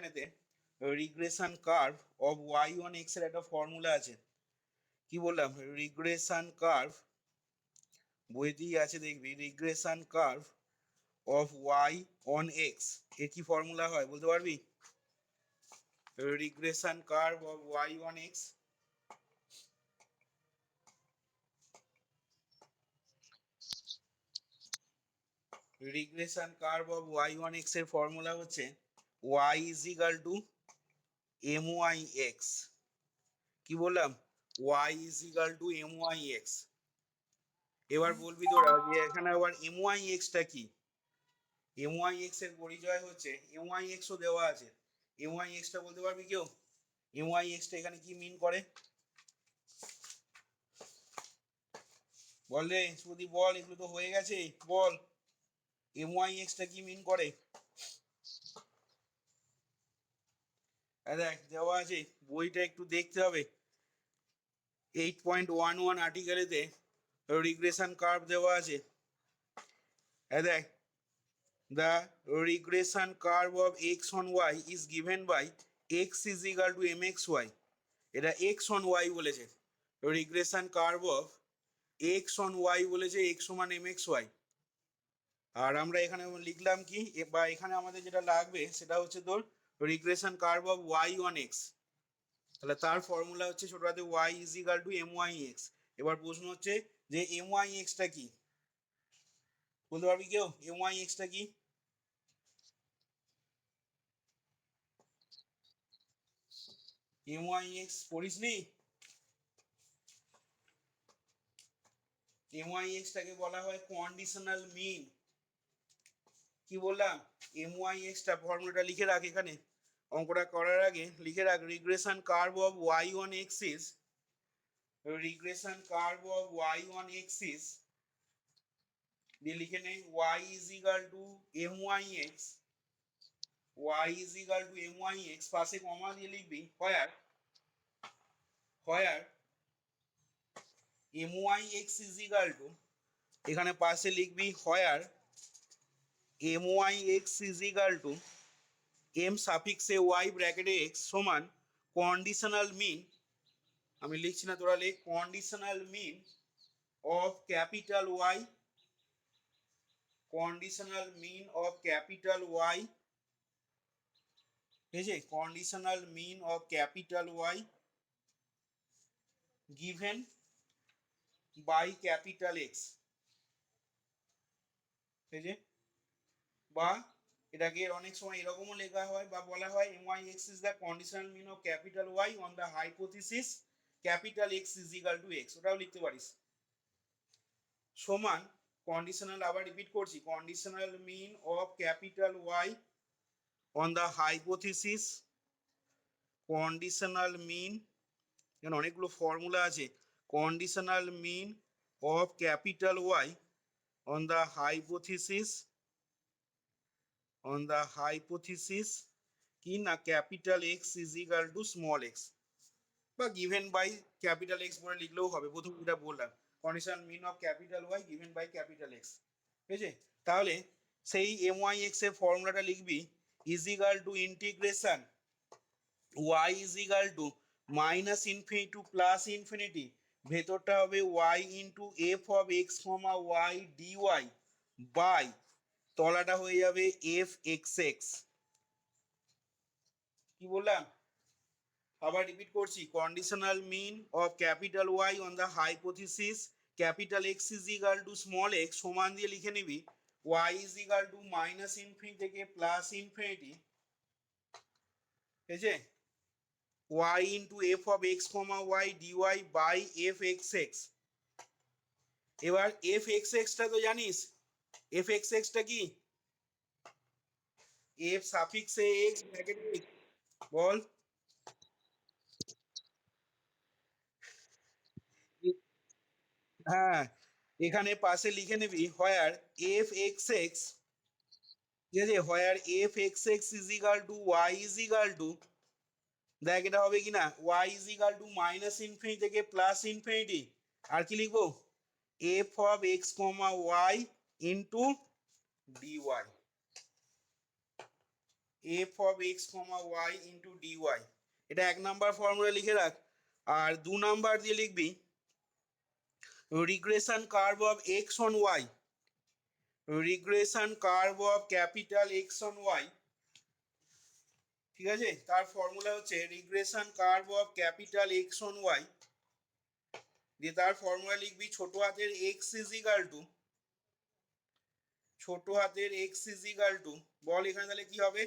এখানেতে regression curve of Y on x এর একটা ফর্মুলা আছে। কি বললাম? রিগ্রেশন কার্ভ বইতেই আছে, দেখবি regression curve of Y on x এর কি ফর্মুলা হয় বলতে পারবি? Regression curve of Y on x, regression curve of Y on x এর ফর্মুলা হচ্ছে y is equal to M Y x. কি বললাম? Y is equal to M Y x. এবার বলবি তোরা যে এখানে আবার এম ওয়াই এক্সটা কি? এম ওয়াই এক্স এর পরিচয় হচ্ছে, এম ওয়াই এক্সও দেওয়া আছে, এম ওয়াই এক্সটা বলতে পারবি কেউ? এম ওয়াই এক্সটা এখানে কি মিন করে বল রে সুদীপ, বল, এগুলো তো হয়ে গেছে, বল এম ওয়াই এক্সটা কি মিন করে? দেখ দেওয়া আছে, বইটা একটু দেখতে হবে। 8.11 আর্টিকেলেতে রিগ্রেশন কার্ভ দেওয়া আছে। দেখ, the regression curve of x on y is given by x is equal to mxy. এটা x on y বলেছে, regression curve of x on y বলেছে x সমান mxy। আর আমরা এখানে লিখলাম কি, বা এখানে আমাদের যেটা লাগবে সেটা হচ্ছে তোর regression curve of y on x। তাহলে তার ফর্মুলা হচ্ছে ছোট হাতে y is equal to myx। এবার প্রশ্ন হচ্ছে যে myx টা কি বলতে পারবি কেউ? myx টা কি? myx পড়িসনি? myx টাকে বলা হয় কন্ডিশনাল মিন। কি বললাম? myx টা ফর্মুলাটা লিখে রাখ, এখানে অঙ্কটা করার আগে লিখে রাখ, regression curve of y on x is, regression curve of y on x is, দিয়ে লিখে নে y is equal to myx, y is equal to myx, পাশে কমা দিয়ে লিখবি where myx is equal to, এখানে পাশে লিখবি where myx is equal to m সাফিক্সে y ব্র্যাকেটে x সমান কন্ডিশনাল মিন, আমি লিখছি না তোরা লিখ, conditional mean of capital y, conditional mean of capital y, ঠিক আছে? Conditional mean of capital Y given by capital x, ঠিক আছে? বা এটাকে অনেক সময় এরকমও লেখা হয় বা বলা হয় myx is the conditional mean of capital Y on the hypothesis capital X is equal to x, ওটাও লিখতে পারিস। সমান কন্ডিশনাল, আবার রিপিট করছি, conditional mean of capital Y on the hypothesis, conditional mean, এখানে অনেকগুলো ফর্মুলা আছে, conditional mean of capital Y on the hypothesis, on the hypothesis কি না capital X is equal to small X, বা given by capital X বলে লিখলেও হবে। প্রথম যেটা বললাম conditional mean of capital Y given by capital x, ঠিক আছে? তাহলে সেই এম ওয়াই এক্স এর ফর্মুলাটা লিখবি is equal to integration y is equal to minus infinity to plus infinity, ভেতরটা হবে y into F of x comma Y d y by তলাটা হয়ে যাবে এফ এক্স এক্স। কি বললাম? আবার রিপিট করছি, conditional mean of capital Y on the hypothesis capital X is equal to small X, সমান দিয়ে লিখে নিবি Y is equal to minus infinity থেকে প্লাস ইনফিনিটি, ঠিক আছে? Y into F of x comma Y d y by F x X. এবার F X এক্সটা তো জানিস, এফ এক্স এক্সটা কি? এফ সাফিক্সে এক্স ব্র্যাকেটে বল। হ্যাঁ, এখানে পাশে লিখে নিবি হোয়ার এফ এক্স এক্স, ঠিক আছে? Where f x x is equal to y is equal to, দেখ এটা হবে কিনা, y is equal to minus infinity থেকে প্লাস ইনফিনিটি, আর কি লিখবো f of x comma y into d y, f of x comma y into d Y, এটা 1 number formula লিখে রাখ। আর 2 নাম্বার দিয়ে লিখবি regression curve of X on Y, regression curve of capital X on Y, ঠিক আছে, তার formula হচ্ছে regression curve of capital X on Y, দিয়ে তার ফর্মুলা লিখবি ছোট হাতের এক্স ইজ ইকাল টু, ছোট হাতের এক্স ইজ ইকাল টু, বল এখানে তাহলে কি হবে,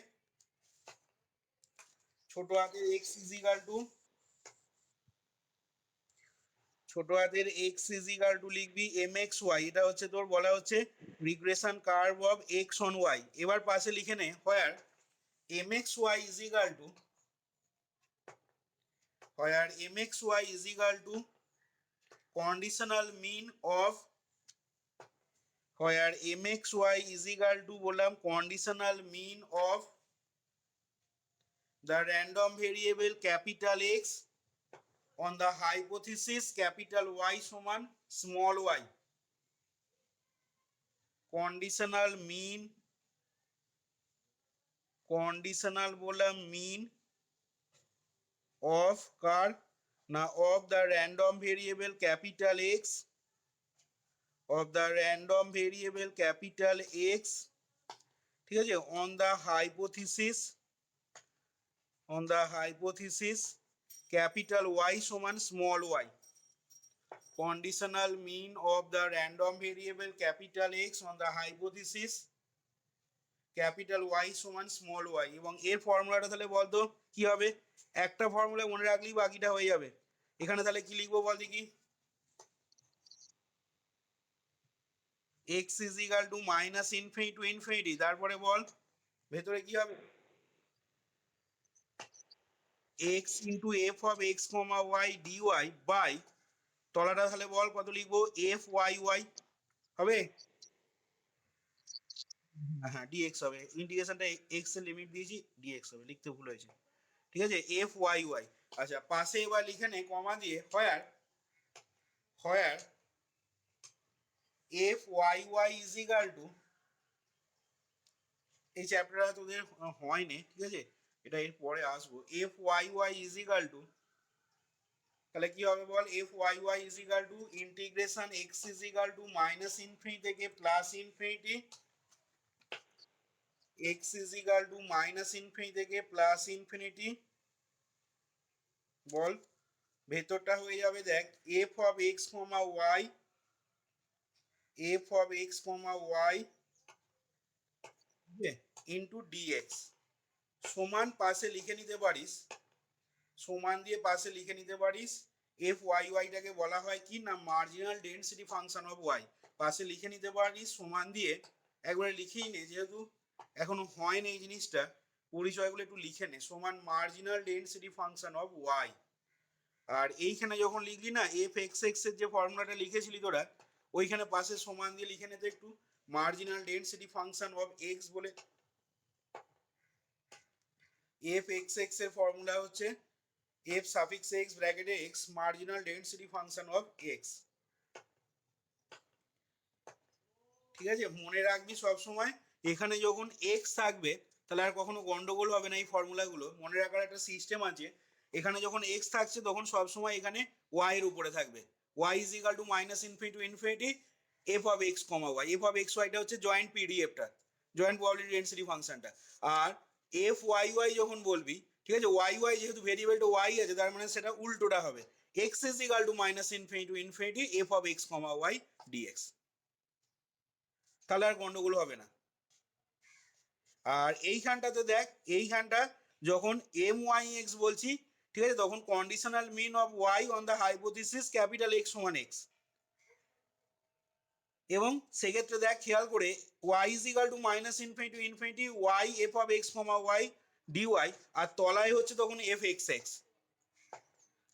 ছোট হাতের এক্স ইজ ইকাল টু, ছোট হাতের এক্স ইজ ইকাল টু লিখবি এম এক্স ওয়াই, এটা হচ্ছে তোর বলা হচ্ছে regression curve of X on Y. এবার পাশে লিখে নে where M X Y is equal to, where M X Y is equal to conditional mean of, where mxy is equal to বললাম conditional mean of the random variable capital X on the hypothesis capital Y সমান small y, conditional mean, conditional বললাম mean of কার না of the random variable capital X, of the random variable capital X, ঠিক আছে, on the hypothesis, on the hypothesis capital Y সমান small y, conditional mean of the random variable capital X on the hypothesis capital Y সমান small y, এবং এর ফর্মুলাটা তাহলে বলতো কি হবে, একটা ফর্মুলা মনে রাখলেই বাকিটা হয়ে যাবে। এখানে তাহলে কি লিখবো বল দেখি, x is equal to minus infinity to infinity, তারপরে বল ভেতরে কি হবে, x into f of x comma y dy by, তলাটা তাহলে বল কত লিখবো, এফ ওয়াই ওয়াই হবে, হ্যাঁ ডিএক্স হবে, ইন্টিগ্রেশনটা এক্স এর লিমিট দিয়েছি, ডিএক্স হবে, লিখতে ভুল হয়েছে, ঠিক আছে, এফ ওয়াই ওয়াই। আচ্ছা পাশে এবার লিখে নে কমা দিয়ে where, where f y y is equal to, এই চ্যাপ্টারটা তোদের হয়নি, ঠিক আছে, এটা এর পরে আসবো, f y y is equal to, তাহলে কি হবে বল, f y y is equal to integration x is equal to minus infinity থেকে plus infinity, x is equal to minus infinity থেকে প্লাস ইনফিনিটি, বল ভেতরটা হয়ে যাবে দেখ f of x comma y, f of x comma y into d x সমান পাশে লিখে নিতে পারিস, সমান দিয়ে পাশে লিখে নিতে পারিস এফ ওয়াই ওয়াইটাকে বলা হয় কি না marginal density function of Y, পাশে লিখে নিতে পারিস সমান দিয়ে, একবারে লিখেই নে যেহেতু এখনো হয়নি এই জিনিসটা, পরিচয়গুলো একটু লিখে নে, সমান marginal density function of y. আর এইখানে যখন লিখলি না এফ এক্স এক্স এর যে ফর্মুলাটা লিখেছিলি তোরা, ওইখানে পাশে সমান দিয়ে লিখে নিতে একটু marginal density function of x বলে, এফ এক্স এক্স এর ফর্মুলা হচ্ছে এফ সাফিক্স এক্স ব্র্যাকেটে x marginal density function of x, ঠিক আছে, মনে রাখবি সব সময় এখানে যখন এক্স থাকবে তাহলে আর কখনো গন্ডগোল হবে না, এই ফর্মুলাগুলো মনে রাখার একটা সিস্টেম আছে, এখানে যখন এক্স থাকছে তখন সব সময় এখানে ওয়াই এর উপরে থাকবে, y is equal to minus infinity to infinity F of x comma y, f of x ওয়াইটা হচ্ছে জয়েন্ট পিডিএফটা, জয়েন্ট প্রবাবিলিটি ডেন্সিটি ফাংশনটা, আর এফ ওয়াই ওয়াই যখন বলবি, ঠিক আছে, ওয়াই ওয়াই যেহেতু ভেরিয়েবলটা ওয়াই আছে তার মানে সেটা উল্টোটা হবে, X is equal to minus infinity to infinity F of x comma Y d x, তাহলে আর গন্ডগোল হবে না। আর এইখানটাতে দেখ, এইখানটা যখন এম ওয়াই এক্স বলছি, ঠিক আছে, তখন conditional mean of Y on the hypothesis capital x সমান এক্স, এবং সেক্ষেত্রে দেখ খেয়াল করে y is equal to minus infinity to infinity y f of x comma Y d y, আর তলায় হচ্ছে তখন এফ এক্স এক্স,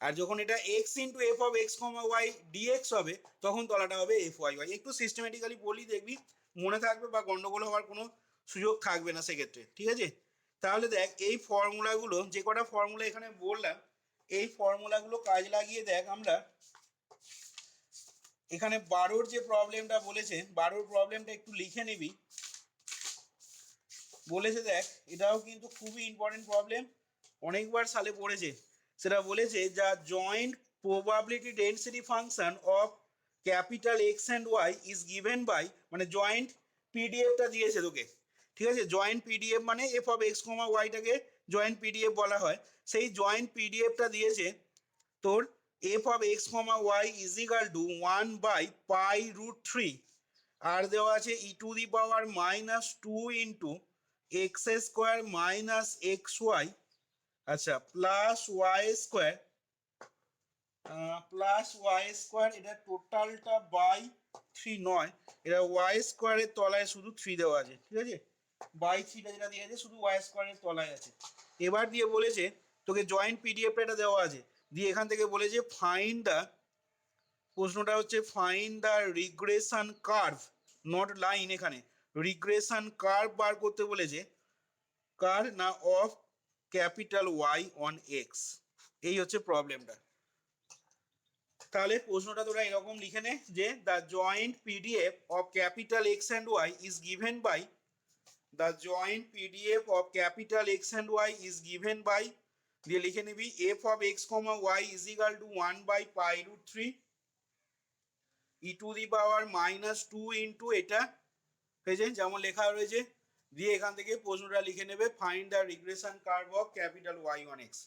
আর যখন এটা x into F of x comma Y d x হবে তখন তলাটা হবে এফ ওয়াই ওয়াই, একটু সিস্টেমেটিক্যালি বলি দেখবি মনে থাকবে বা গন্ডগোল হওয়ার কোনো সুযোগ থাকবে না সেক্ষেত্রে, ঠিক আছে। তাহলে দেখ এই ফর্মুলাগুলো যে কটা ফর্মুলা এখানে বললাম, এই ফর্মুলাগুলো কাজ লাগিয়ে দেখ আমরা এখানে 12 যে প্রবলেমটা বলেছে 12 প্রবলেমটা একটু লিখে নিবি, বলেছে দেখ, এটাও কিন্তু খুবই ইম্পর্টেন্ট প্রবলেম, অনেকবার সালে পড়েছে। সেটা বলেছে যা joint probability density function of capital x and y is given by, মানে জয়েন্ট পিডিএফটা দিয়েছে তোকে, ঠিক আছে? জয়েন্ট পিডিএফ মানে এফ অফ এক্স কমা ওয়াইটাকে জয়েন্ট পিডিএফ বলা হয়। সেই জয়েন্ট পিডিএফটা দিয়েছে তোর f of x comma y is equal to 1/π√3, আর দেওয়া আছে e to the power -2 into x square minus x y, আচ্ছা, প্লাস ওয়াই স্কোয়ার, এটা টোটালটা বাই 3 নয়, এটা ওয়াই স্কোয়ারের তলায় শুধু 3 দেওয়া আছে, ঠিক আছে? বাই 3টা যেটা দিয়ে আছে শুধু ওয়াই স্কোয়ারের তলায় আছে। এবার দিয়ে বলেছে তোকে জয়েন্ট পিডিএফটা এটা দেওয়া আছে, দিয়ে এখান থেকে বলেছে ফাইন্ড দ্য, প্রশ্নটা হচ্ছে find the regression curve, not line, এখানে রিগ্রেশন কার্ভ বার করতে বলেছে, কার না of capital Y on X, এই হচ্ছে প্রবলেমটা। তাহলে প্রশ্নটা তোরা এরকম লিখে নে যে the joint PDF of capital x and y is given by, the joint PDF of capital x and y is given by, দিয়ে লিখে নিবি f of x comma y is equal to 1/π√3 e to the power -2 into এটা হয়েছে যেমন লেখা রয়েছে, দিয়ে এখান থেকে প্রশ্নটা লিখে নেবে find the regression curve of capital Y on X,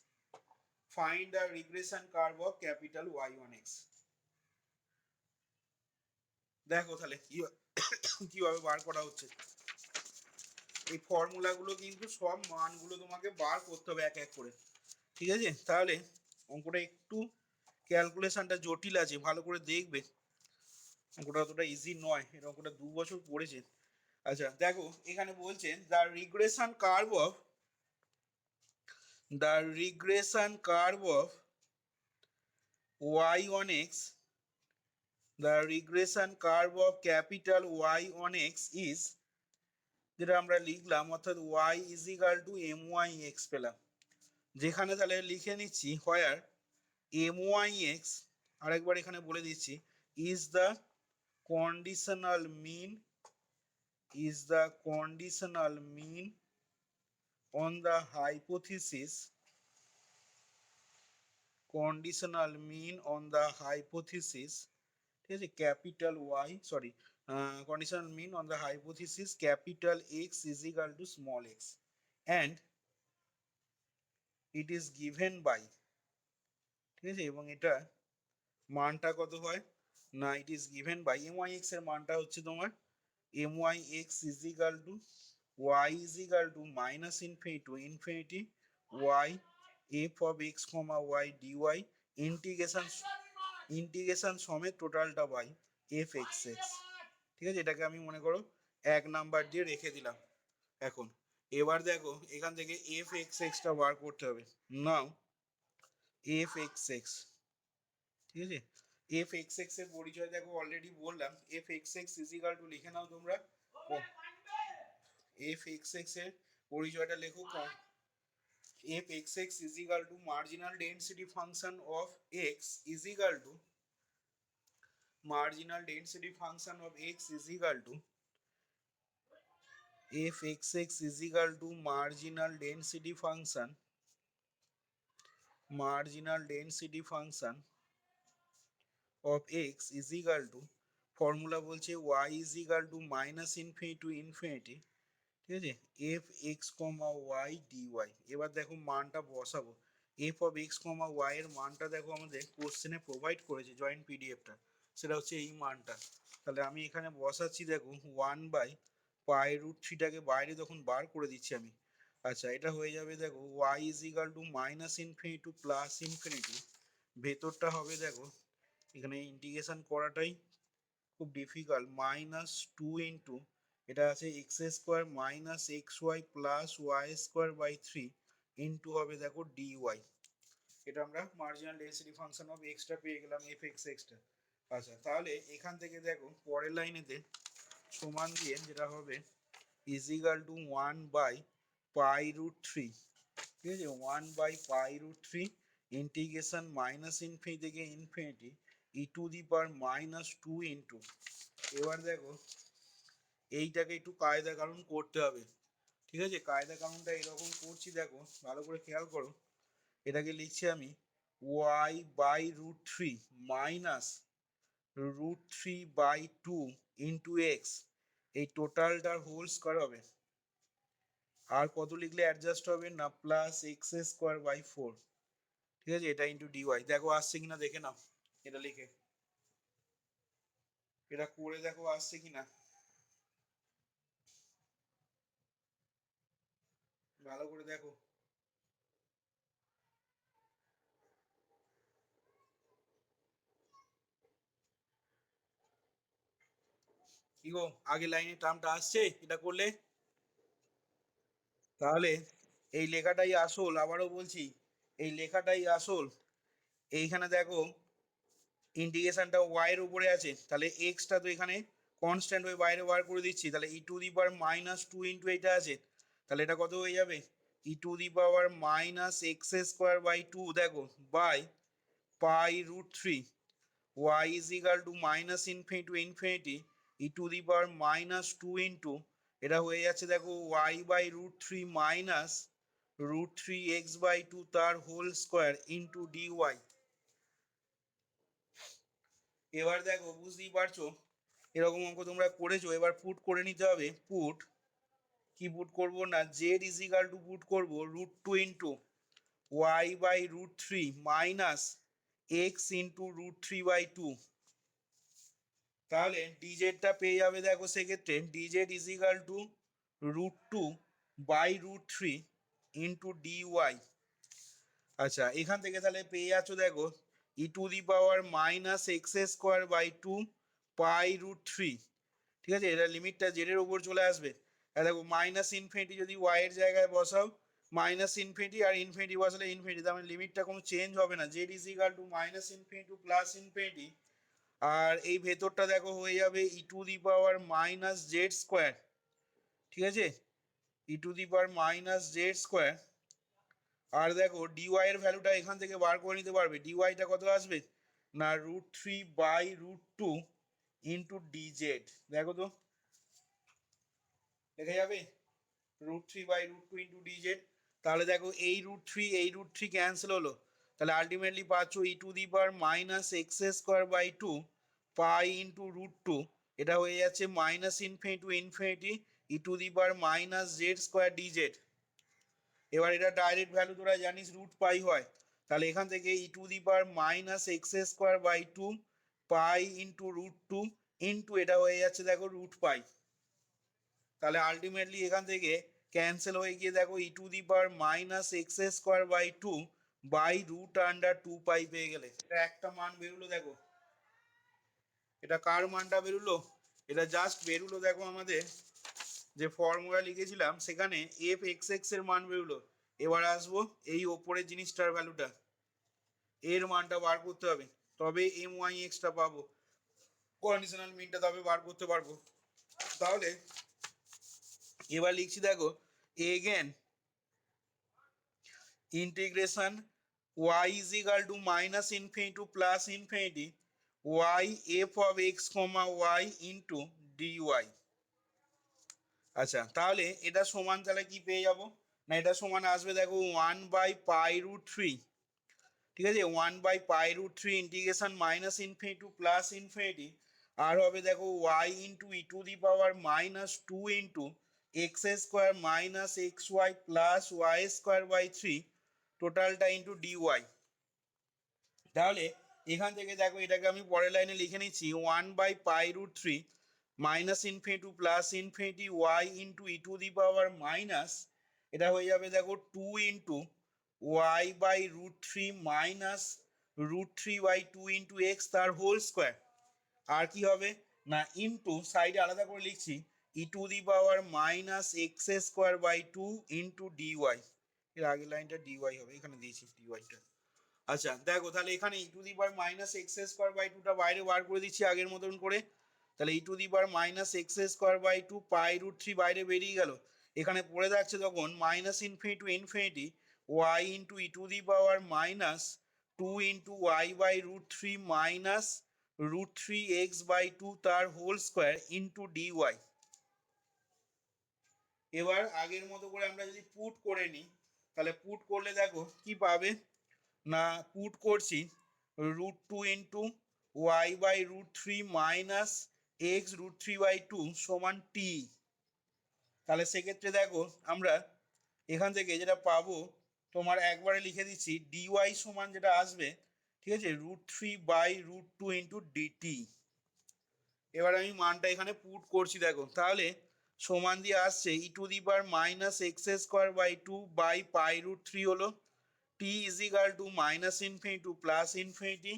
find the regression curve of capital Y on X. দেখো তাহলে কিভাবে বার করা হচ্ছে। এই ফর্মুলাগুলো কিন্তু সব মানগুলো তোমাকে বার করতে হবে এক এক করে, ঠিক আছে? তাহলে অঙ্কটা একটু ক্যালকুলেশনটা জটিল আছে, ভালো করে দেখবে, অঙ্কটা অতটা ইজি নয়, এটা অঙ্কটা 2 বছর পড়েছে। আচ্ছা দেখো এখানে বলছে the regression curve of, the regression curve of Y on X, the regression curve of capital Y on X is, যেটা আমরা লিখলাম অর্থাৎ Y is equal to M Y X পেলাম, যেখানে তাহলে লিখে নিচ্ছি হোয়ার এম ওয়াই এক্স, আরেকবার এখানে বলে দিচ্ছি, is the conditional mean, is the conditional mean on the hypothesis, conditional mean on the hypothesis, ঠিক আছে, capital Y, sorry, conditional mean on the hypothesis capital X is equal to small x and it is given by, ঠিক আছে, এবং এটা মানটা কত হয় না, it is given by my x এর মানটা হচ্ছে তোমার my x is equal to y is equal to minus infinity to infinity y f of x comma y dy integration সমেত টোটালটা বাই এফ এক্স এক্স, ঠিক আছে? এটাকে আমি মনে করো 1 নাম্বার দিয়ে রেখে দিলাম। এখন এবার দেখো এখান থেকে এফ এক্স এক্সটা বার করতে হবে, নাও এফ এক্স এক্স, ঠিক আছে? এফ এক্স এক্স এর পরিচয় দেখো অলরেডি বললাম, F x x is equal to, লিখে নাও তোমরা, এফ এক্স এক্স এর পরিচয়টা লেখো, f x x is equal to marginal density function of x is equal to, marginal density function of x is equal to f x x is equal to marginal density function, marginal density function of x is equal to, formula বলছে y is equal to minus infinity to infinity, ঠিক আছে, F X comma Y d y. এবার দেখো মানটা বসাবো, F of x comma Y এর মানটা দেখো আমাদের কোশ্চেনে প্রোভাইড করেছে জয়েন্ট পিডিএফটা, সেটা হচ্ছে এই মানটা। তাহলে আমি এখানে বসাচ্ছি, দেখো 1/π√3টাকে বাইরে তখন বার করে দিচ্ছি আমি, আচ্ছা এটা হয়ে যাবে দেখো Y is equal to minus infinity to plus infinity, ভেতরটা হবে দেখো এখানে ইন্টিগ্রেশন করাটাই খুব ডিফিকাল্ট, -2 ইন্টু এটা আছে X square minus x Y plus Y square by 3 into হবে দেখো ডি ওয়াই, এটা আমরা মার্জিনাল ডেন্সিটি ফাংশন অফ এক্সটা পেয়ে গেলাম এফ এক্স এক্সটা। আচ্ছা তাহলে এখান থেকে দেখো পরের লাইনেতে সমান দিয়ে যেটা হবে ইজ ইকাল টু 1/π√3, ঠিক আছে, 1/π√3 ইন্টিগ্রেশন মাইনাস ইনফিনিটি থেকে infinity E to the power -2 into, এবার দেখো এইটাকে একটু কায়দা কারণ করতে হবে, ঠিক আছে, কায়দা কানুনটা এরকম করছি, দেখো ভালো করে খেয়াল করো। এটাকে লিখছি আমি y/√3 মাইনাস √3/2 ইন্টু এক্স, এই টোটালটার হোল স্কোয়ার হবে। আর কত লিখলে অ্যাডজাস্ট হবে না, প্লাস x²/4। ঠিক আছে, এটা ইন্টু ডিওয়াই। দেখো আসছে কিনা দেখে নাও, এটা লিখে, এটা করে দেখো আসছে কিনা, ভালো করে দেখো। কি গো, আগে লাইনে টার্মটা আসছে এটা করলে? তাহলে এই লেখাটাই আসল, আবারও বলছি এই লেখাটাই আসল। এইখানে দেখো ইন্টিগ্রেশনটা ওয়াই এর উপরে আছে, তাহলে এক্সটা তো এখানে কনস্ট্যান্ট হয়ে বাইরে বার করে দিচ্ছি, তাহলে e⁻² ইন্টু এটা আছে, তাহলে এটা কত হয়ে যাবে, e⁻−x²/2 দেখো by π√3, y is equal to -∞ to ∞, e⁻² into এটা হয়ে যাচ্ছে দেখো y/√3 মাইনাস √3x/2 তার হোল স্কোয়ার ইন্টু ডিওয়াই। এবার দেখো বুঝতেই পারছো, এরকম অঙ্ক তোমরা করেছো, এবার পুট করে নিতে হবে। পুট কি পুট করবো না, Z is equal to put করবো √2 into y/√3 minus x into √3/2। তাহলে ডিজেডটা পেয়ে যাবে দেখো, সেক্ষেত্রে d z is equal to √2/√3 into d y. আচ্ছা, এখান থেকে তাহলে পেয়ে যাচ্ছ দেখো e⁻−x²/2 π√3। ঠিক আছে, এটা লিমিটটা জেডের উপর চলে আসবে। আর দেখো -∞ যদি ওয়াই এর জায়গায় বসাও, -∞ আর ইনফিনিটি বসালে ইনফিনিটি, তার মানে লিমিটটা কোনো চেঞ্জ হবে না, Z is equal to -∞ to +∞। আর এই ভেতরটা দেখো হয়ে যাবে e⁻−z²। ঠিক আছে, e⁻−z²। আর দেখো ডিওয়াই এর ভ্যালুটা এখান থেকে বার করে নিতে পারবে, ডিওয়াইটা কত আসবে না √3/√2 ইন্টু ডিজেড। দেখো তো দেখে যাবে √3/√2 ইন্টু ডিজেড। তাহলে দেখো এই √3 ক্যান্সেল হলো, তাহলে আলটিমেটলি পাচ্ছ e⁻−x²/2 পাই ইন্টু √2, এটা হয়ে যাচ্ছে -∞ টু ∞, e⁻−z² ডিজেড। এবার এটা ডাইরেক্ট ভ্যালু তোরা জানিস √π হয়, তাহলে এখান থেকে e⁻−x²/2 পাই ইন্টু √2 ইন্টু এটা হয়ে যাচ্ছে দেখো √π। তাহলে আলটিমেটলি এখান থেকে ক্যান্সেল হয়ে গিয়ে দেখো e⁻−x²/2 বাই √2π পেয়ে গেলে এটা একটা মান বেরোলো। দেখো এটা কার মানটা বেরোলো, এটা জাস্ট বেরোলো দেখো আমাদের যে ফর্মুলা লিখেছিলাম সেখানে f(x(x) এর মান বেরোলো। এবার আসবো এই ওপরের জিনিসটার ভ্যালুটা, এর মানটা বার করতে হবে, তবে my(x)টা পাবো, কন্ডিশনাল মিনটা তবে বার করতে পারবো। তাহলে এবার লিখছি দেখো again integration y is equal to -∞ to +∞ y f of x, y into dy। আচ্ছা, তাহলে এটা সমান তাহলে কি পেয়ে যাব না, এটা সমান আসবে দেখো 1/π√3। ঠিক আছে, 1/π√3 ইন্টিগ্রেশন -∞ টু +∞, আর হবে দেখো y into e⁻−2 into x² minus xy plus y²/3 টোটালটা ইন্টু ডিওয়াই। তাহলে এখান থেকে দেখো এটাকে আমি পরের লাইনে লিখে নিচ্ছি 1/π√3 -∞ টু +∞ y ইন্টু e⁻, এটা হয়ে যাবে দেখো 2 into y/√3 minus √3/2 into x তার হোল স্কোয়ার। আর কি হবে না ইন্টু সাইডে আলাদা করে লিখছি e⁻−x²/2 ইন্টু ডিওয়াই। এর আগের লাইনটা ডিওয়াই হবে, এখানে দিয়েছি ডিওয়াইটা। আচ্ছা দেখো তাহলে এখানে e⁻−x²/2 টা বাইরে বার করে দিচ্ছি আগের মতন করে, তাহলে e⁻−x²/2 π√3 বাইরে বেরিয়ে গেল, এখানে পড়ে থাকছে তখন -∞ to ∞ y into e⁻−2 into y/√3 minus √3x/2 তার হোল স্কোয়ার ইন্টু ডিওয়াই। এবার আগের মতো করে আমরা যদি পুট করে নিই, তাহলে পুট করলে দেখো কি পাবে না, পুট করছি √2 ইন্টু y/√3 মাইনাস x√3/2 সমান t। তাহলে সেক্ষেত্রে দেখো আমরা এখান থেকে যেটা পাবো, তোমার একবারে লিখে দিচ্ছি dy সমান যেটা আসবে, ঠিক আছে, √3/√2 ইন্টু ডিটি। এবার আমি মানটা এখানে পুট করছি, দেখো তাহলে সমান দিয়ে আসছে e⁻(x²/2/π√3 হলো t = -∞ টু +∞।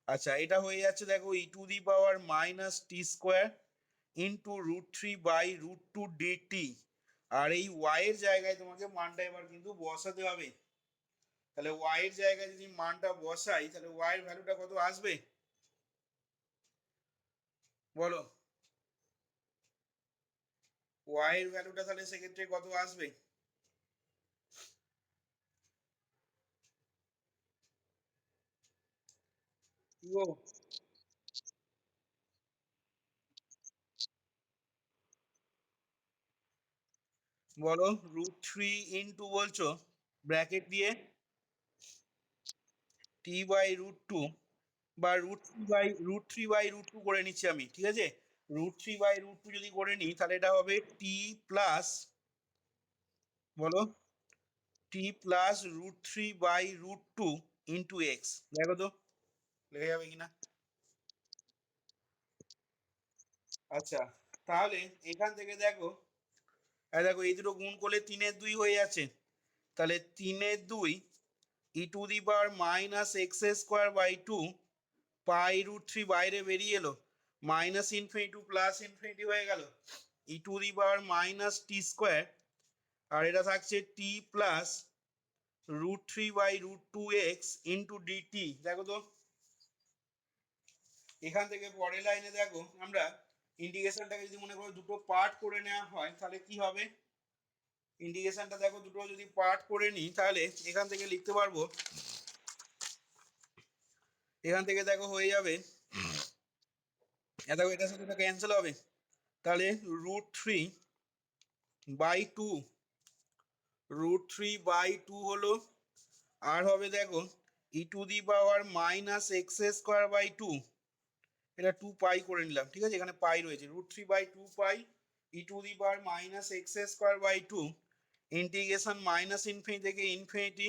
আচ্ছা, এটা হয়ে যাচ্ছে দেখো e⁻(t² ইন্টু √3/√2 ডিটি। আর এই y এর জায়গায় তোমাকে মানটা এবার কিন্তু বসাতে হবে। তাহলে y এর জায়গায় যদি মানটা বসাই, তাহলে y এর ভ্যালুটা কত আসবে বলো? y এর ভ্যালুটা তাহলে সেক্ষেত্রে কত আসবে? বলো √3 ইন্টু বলছো ব্র্যাকেট দিয়ে t/√2 বা √3/√2 করে নিচ্ছি আমি, ঠিক আছে। √3/√2 যদি করে নিই তাহলে এটা হবে t প্লাস, বলো t+√3/√2 ইন্টু এক্স। দেখো তো লেগে যাবে কিনা। আচ্ছা, তাহলে এখান থেকে দেখো, দেখো এই দুটো গুণ করলে 3-2 হয়ে যাচ্ছে। তাহলে 3-2 e⁻(x²/2 π√3 বাইরে বেরিয়ে এলো, -∞ টু +∞ হয়ে গেল, e⁻(t², আর এটা থাকছে t plus √3/√2x into DT. দেখো তো এখান থেকে পরের লাইনে দেখো আমরা ইন্টিগ্রেশনটাকে যদি মনে করো দুটো পার্ট করে নেওয়া হয়, তাহলে কি হবে? ইন্টিগ্রেশনটা দেখো দুটো যদি পার্ট করে নিই, তাহলে এখান থেকে লিখতে পারবো, এখান থেকে দেখো হয়ে যাবে, দেখো এটার সাথে এটা ক্যান্সেল হবে, তাহলে √3/2, √3/2 হলো, আর হবে দেখো e⁻(x²/2, এটা 2 পাই করে নিলাম, ঠিক আছে, এখানে পাই রয়েছে, √3/2 পাই e⁻(x²/2 ইন্টিগ্রেশন -∞ থেকে ইনফিনিটি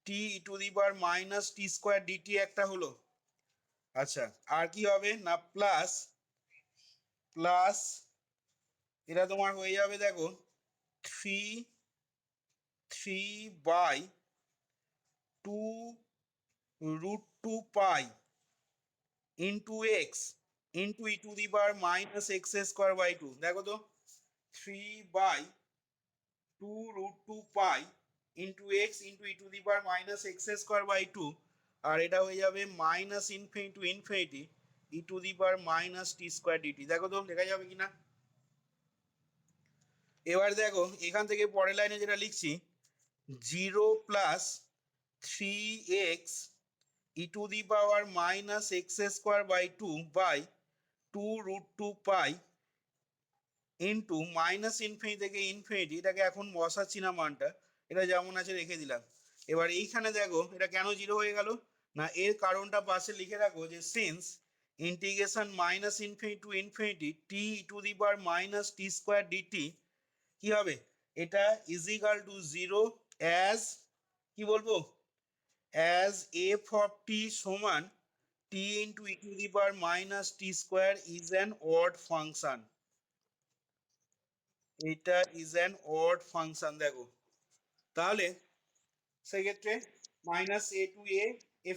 t e⁻(t² ডিটি একটা হলো। আচ্ছা, আর কি হবে না প্লাস প্লাস, এটা তোমার হয়ে যাবে দেখো 3/2 ইন্টু এক্স ইন্টু e⁻(x²/2। দেখো তো 3/2 ইন্টু এক্স ইন্টু e⁻(x²/2, আর এটা হয়ে যাবে -∞ টু ইনফিনিটি e⁻(t² ডিটি। দেখো তো লেখা যাবে কিনা। এবার দেখো এখান থেকে পরের লাইনে যেটা লিখছি 0 plus 3x e⁻(x²/2 by 2√2 into -∞ থেকে ইনফিনিটি, এটাকে এখন বসাচ্ছি না মানটা, এটা যেমন আছে রেখে দিলাম। এবার এইখানে দেখো এটা কেন 0 হয়ে গেল না, এর কারণটা পাশে লিখে রাখো যে since integration -∞ to infinity t e⁻(t² d t কি হবে, এটা = 0 অ্যাজ, কি বলবো, অ্যাজ f অফ t সমান t into e⁻(t² is an odd function. এটা ইজ অ্যান অড ফাংশন। দেখো তাহলে সেক্ষেত্রে -a to a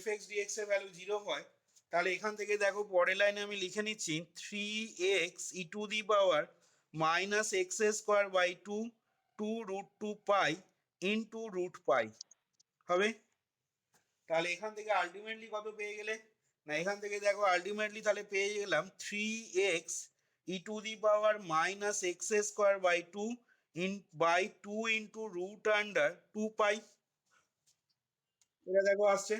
fx dx এর ভ্যালু 0 হয়, তাহলে এখান থেকে দেখো পরের লাইনে আমি লিখে নিচ্ছি 3x e⁻(x²/2 2√2 ইন্টু √π হবে। তাহলে এখান থেকে আলটিমেটলি কত পেয়ে গেলে না, এখান থেকে দেখো আলটিমেটলি তাহলে পেয়ে গেলাম 3x e⁻(x²/2 2 ইন্টু √2π। এটা দেখো আসছে।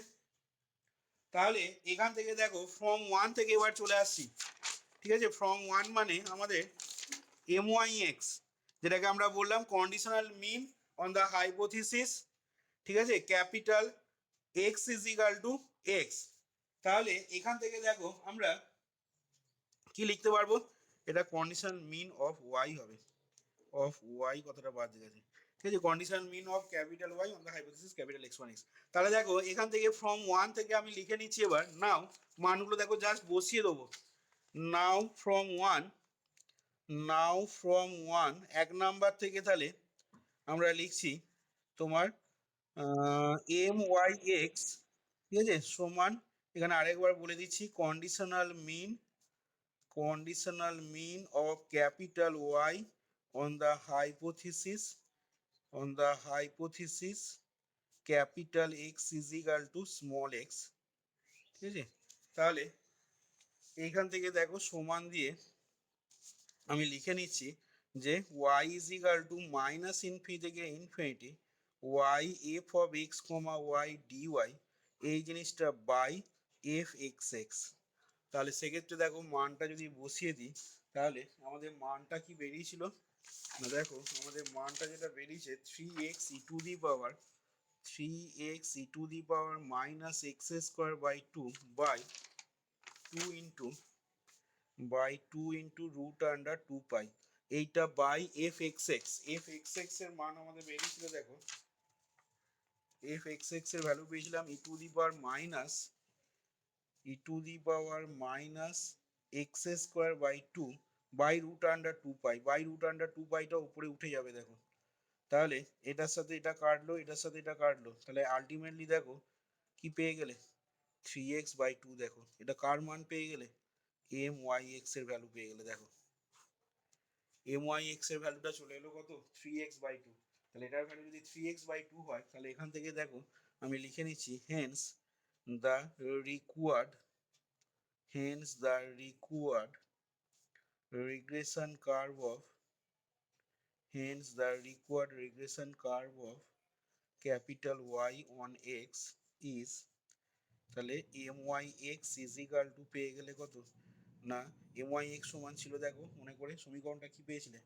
তাহলে এখান থেকে দেখো ফ্রম 1 থেকে এবার চলে আসছি, ঠিক আছে, ফ্রম 1 মানে আমাদের my(x), যেটাকে আমরা বললাম conditional mean on the hypothesis, ঠিক আছে, capital X is equal to X. তাহলে এখান থেকে দেখো আমরা কি লিখতে পারবো, এটা কন্ডিশনাল মিন অফ ওয়াই হবে, অফ ওয়াই কথাটা বাদ দিয়ে গেছে, ঠিক আছে, conditional mean of capital Y on the hypothesis capital X one X. তাহলে দেখো এখান থেকে ফ্রম ওয়ান থেকে আমি লিখে নিচ্ছি এবার, নাও মানগুলো দেখো জাস্ট বসিয়ে দেবো। নাও from one, now from one এক নাম্বার থেকে তাহলে আমরা লিখছি তোমার এম ওয়াই এক্স, ঠিক আছে, সমান, এখানে আরেকবার বলে দিচ্ছি, conditional mean of capital Y on the hypothesis capital X is equal to small x, ঠিক আছে। তাহলে এইখান থেকে দেখো সমান দিয়ে আমি লিখে নিচ্ছি যে y is equal to minus infinity থেকে infinity y f of x, y dy এই জিনিসটা বাই এফ এক্স এক্স। তাহলে সেক্ষেত্রে দেখো মানটা যদি বসিয়ে দিই তাহলে আমাদের মানটা কি বেরিয়েছিল না, দেখো আমাদের মানটা যেটা বেরিয়েছে 3x e to the power minus x square by 2 by 2 into root under 2 pi, এইটা by F x X. F x x এর মান আমাদের বেরিয়েছিল, দেখো এফ এক্স এক্স এর ভ্যালু পেয়েছিলাম e to the power minus x square by 2 by root under 2 pi, by root under 2 pi টা উপরে উঠে যাবে দেখো। তাহলে এটার সাথে এটা কাটলো, এটার সাথে এটা কাটলো, তাহলে আলটিমেটলি দেখো কি পেয়ে গেলে 3x/2। দেখো এটা কার মান পেয়ে গেলে, এম ওয়াই এক্স এর ভ্যালু পেয়ে গেলে। দেখো এম ওয়াই এক্স এর ভ্যালুটা চলে এলো কত, 3x/2। তাহলে এটার ভ্যালু যদি 3x/2 হয় তাহলে এখান থেকে দেখো আমি লিখে নিচ্ছি hence the required regression curve of capital Y on X is, তাহলে M Y x is equal to পেয়ে গেলে কত না, এম ওয়াই এক্স সমান ছিল, দেখো মনে করে সমীকরণটা কি পেয়েছিলে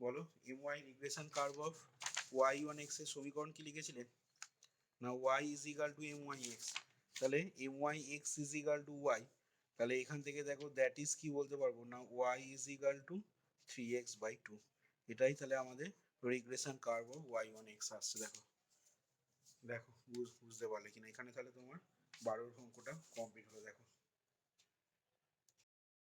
বলো, m y regression curve of Y on x এর সমীকরণ কি লিখেছিলে না, y is equal to M Y x. তাহলে M Y x is equal to y, তাহলে এখান থেকে দেখো দ্যাট ইজ কি বলতে পারবো না, y is equal two 3x/2। এটাই তাহলে আমাদের regression curve of Y on X আসছে। দেখো দেখো বুঝতে পারলে কিনা, এখানে তাহলে তোমার 12 অঙ্কটা কমপ্লিট হলো। দেখো